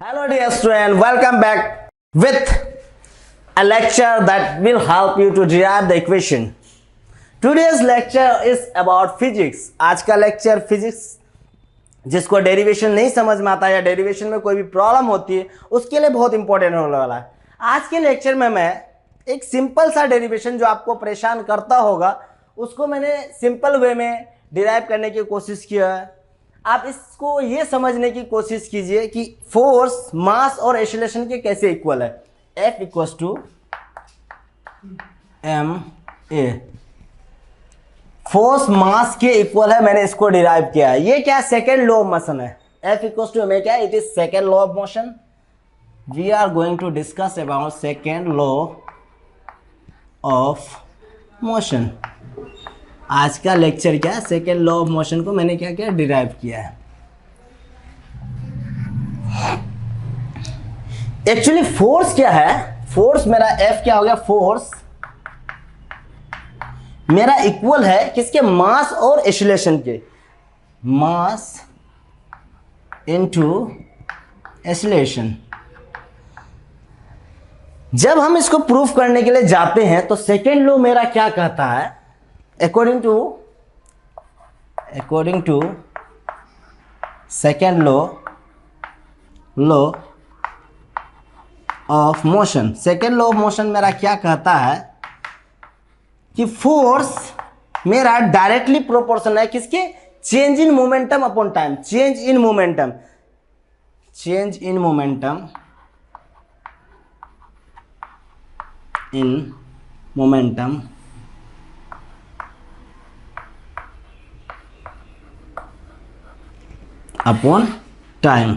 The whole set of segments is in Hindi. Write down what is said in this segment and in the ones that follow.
Hello dear student, welcome back with a lecture that will help you to derive the equation. Today's lecture is about physics. आज का लेक्चर फिजिक्स जिसको डेरिवेशन नहीं समझ में आता या डेरिवेशन में कोई भी प्रॉब्लम होती है उसके लिए बहुत इंपॉर्टेंट होने वाला है। आज के लेक्चर में मैं एक सिंपल सा डेरिवेशन जो आपको परेशान करता होगा उसको मैंने सिंपल वे में डिराइव करने की कोशिश किया है। आप इसको ये समझने की कोशिश कीजिए कि फोर्स मास और एक्सेलरेशन के कैसे इक्वल है। F equals to M A, force mass के इक्वल है, मैंने इसको डिराइव किया है। ये क्या सेकेंड लॉ ऑफ मोशन है। F equals to M A क्या है, it is second law of motion. We are going to discuss about second law of motion. आज का लेक्चर क्या है, सेकेंड लॉ ऑफ मोशन को मैंने क्या किया, डिराइव किया है। एक्चुअली फोर्स क्या है, फोर्स मेरा F क्या हो गया, फोर्स मेरा इक्वल है किसके, मास और एक्सेलरेशन के। Mass into acceleration. जब हम इसको प्रूफ करने के लिए जाते हैं तो सेकेंड लॉ मेरा क्या कहता है, according to second law of motion, second law of motion मेरा क्या कहता है कि फोर्स मेरा डायरेक्टली प्रोपोर्शनल है किसके, change in momentum upon time. Change in momentum upon time.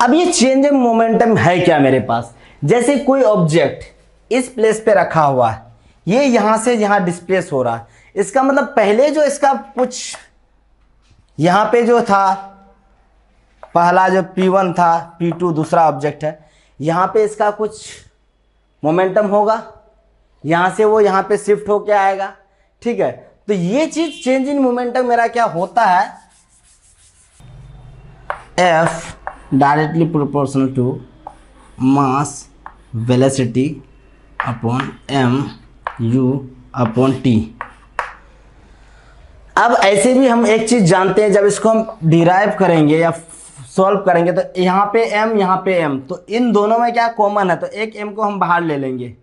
अब ये चेंज इन मोमेंटम है क्या मेरे पास, जैसे कोई ऑब्जेक्ट इस प्लेस पे रखा हुआ है, ये यहां से यहां डिस्प्लेस हो रहा है। इसका मतलब पहले जो इसका कुछ यहां पे जो था, पहला जो P1 था, P2 दूसरा ऑब्जेक्ट है, यहां पे इसका कुछ मोमेंटम होगा, यहां से वो यहां पे शिफ्ट होके आएगा। ठीक है, तो ये चीज चेंज इन मोमेंटम मेरा क्या होता है, F directly proportional to mass velocity upon m u upon t। अब ऐसे भी हम एक चीज जानते हैं, जब इसको हम डिराइव करेंगे या सॉल्व करेंगे तो यहाँ पे m यहाँ पे m, तो इन दोनों में क्या कॉमन है, तो एक m को हम बाहर ले लेंगे।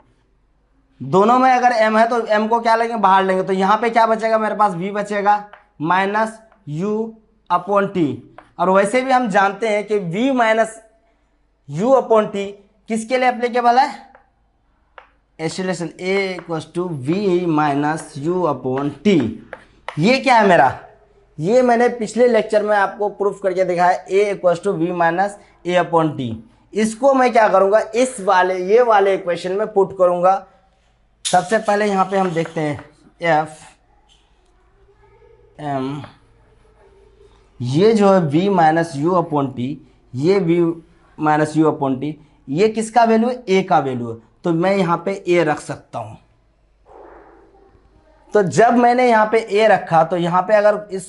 दोनों में अगर m है तो m को क्या लेंगे, बाहर लेंगे। तो यहाँ पे क्या बचेगा मेरे पास, v बचेगा माइनस u अपॉन टी। और वैसे भी हम जानते हैं कि v minus u upon T किसके लिए एप्लीकेबल है, acceleration a equals to v minus u upon T. ये क्या है मेरा, ये मैंने पिछले लेक्चर में आपको प्रूफ करके दिखाया, a equals to v minus a upon T. इसको मैं क्या करूंगा, इस वाले ये वाले इक्वेशन में पुट करूंगा। सबसे पहले यहाँ पे हम देखते हैं F m, ये जो है v minus u upon T, ये v minus u upon T, ये किसका वैल्यू है, a का वैल्यू है। तो मैं यहाँ पे a रख सकता हूँ। तो जब मैंने यहाँ पे a रखा तो यहाँ पे अगर इस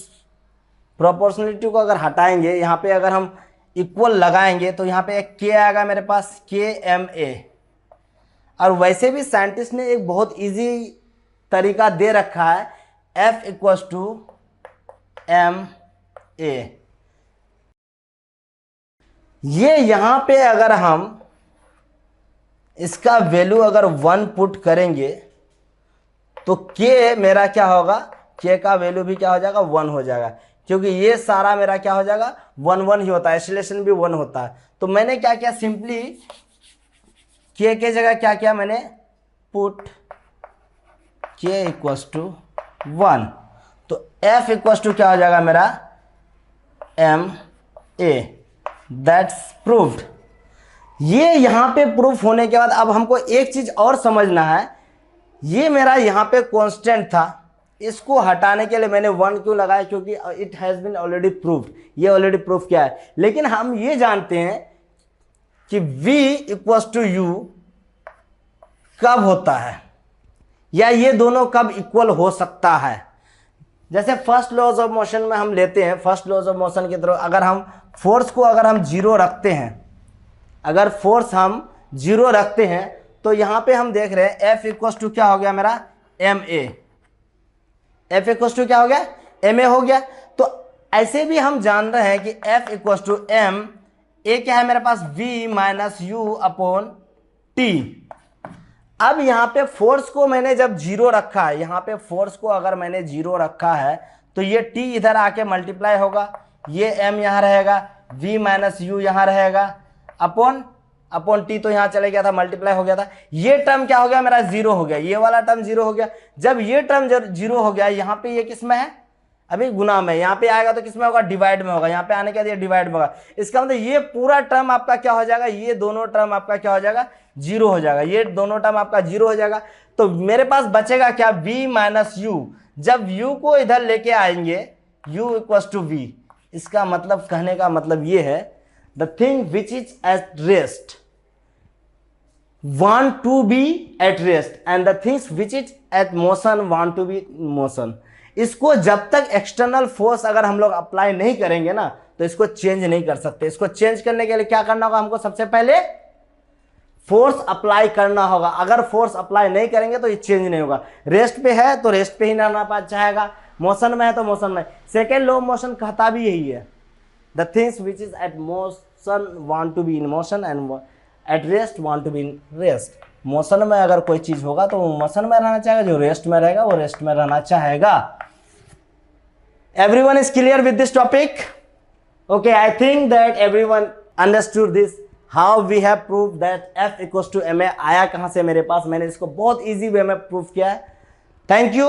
प्रोपोर्शनलिटी को अगर हटाएंगे, यहाँ पे अगर हम इक्वल लगाएंगे तो यहाँ पे एक k आएगा मेरे पास, k m a। और वैसे भी साइंटिस्ट ने एक बहुत इजी तरीका दे रखा है, F equals to M A. ये यहां पे अगर हम इसका वैल्यू अगर 1 पुट करेंगे तो K मेरा क्या होगा, K का वैल्यू भी क्या हो जाएगा, 1 हो जाएगा, क्योंकि ये सारा मेरा क्या हो जाएगा, 1 1 ही होता है, एक्सेलरेशन भी 1 होता है। तो मैंने क्या किया, सिंपली K के जगह क्या किया, मैंने पुट K इक्वल्स टू 1। तो F इक्वल्स टू क्या हो जाएगा मेरा, एम ए। That's proved. ये यहां पे प्रूफ होने के बाद अब हमको एक चीज और समझना है, ये मेरा यहां पे कांस्टेंट था, इसको हटाने के लिए मैंने 1 क्यों लगाया, क्योंकि it has been already proved, ये ऑलरेडी प्रूफ किया है। लेकिन हम ये जानते हैं कि v इक्वल्स टू u कब होता है, या ये दोनों कब इक्वल हो सकता है। जैसे फर्स्ट लॉज ऑफ मोशन में हम लेते हैं, फर्स्ट लॉज ऑफ मोशन की तरफ अगर हम फोर्स को अगर हम जीरो रखते हैं, अगर फोर्स हम जीरो रखते हैं तो यहां पे हम देख रहे हैं F इक्वल टू क्या हो गया मेरा ma, F इक्वल टू क्या हो गया ma हो गया। तो ऐसे भी हम जान रहे हैं कि F equal to m, a क्या है मेरे पास v minus u upon T. अब यहां पे फोर्स को मैंने जब जीरो रखा है, यहां पे फोर्स को अगर मैंने जीरो रखा है तो ये t इधर आके मल्टीप्लाई होगा, ये m यहां रहेगा, v माइनस यू यहां रहेगा, अपॉन टी तो यहां चले गया था, मल्टीप्लाई हो गया था। ये टर्म क्या हो गया मेरा जीरो हो गया, ये वाला टर्म जीरो हो गया। जब ये टर्म जीरो हो गया, यहां पे ये किस में है अभी गुना में, यहां पे आएगा तो किस में होगा डिवाइड में होगा, यहां पे आने के बाद ये डिवाइड में होगा। इसका मतलब ये पूरा टर्म आपका क्या हो जाएगा, ये दोनों टर्म आपका क्या हो जाएगा जीरो हो जाएगा, ये दोनों टर्म आपका जीरो हो जाएगा। तो मेरे पास बचेगा क्या v माइनस यू। जब u को इधर लेके आएंगे u इक्वल टू v, इसका मतलब कहने का मतलब ये है the thing which is at rest want to be at rest and the things which is at motion want to be motion। इसको जब तक एक्सटर्नल फोर्स अगर हम लोग अप्लाई नहीं करेंगे ना तो इसको चेंज नहीं कर सकते। इसको चेंज करने के लिए क्या करना होगा हमको, सबसे पहले फोर्स अप्लाई करना होगा। अगर फोर्स अप्लाई नहीं करेंगे तो ये चेंज नहीं होगा। रेस्ट पे है तो रेस्ट पे ही रहना चाहेगा, मोशन में है तो मोशन में। सेकेंड लॉ ऑफ मोशन कहता भी यही है, the things which is at motion want to be in motion and at rest want to be in rest. Motion में अगर कोई चीज होगा तो वो मोशन में रहना चाहेगा, जो रेस्ट में रहेगा वो रेस्ट में रहना चाहेगा। Everyone is clear with this topic? Okay, I think that everyone understood this, how we have prove that F equals to ma आया कहां से मेरे पास। मैंने इसको बहुत इजी वे में प्रूव किया है। Thank you.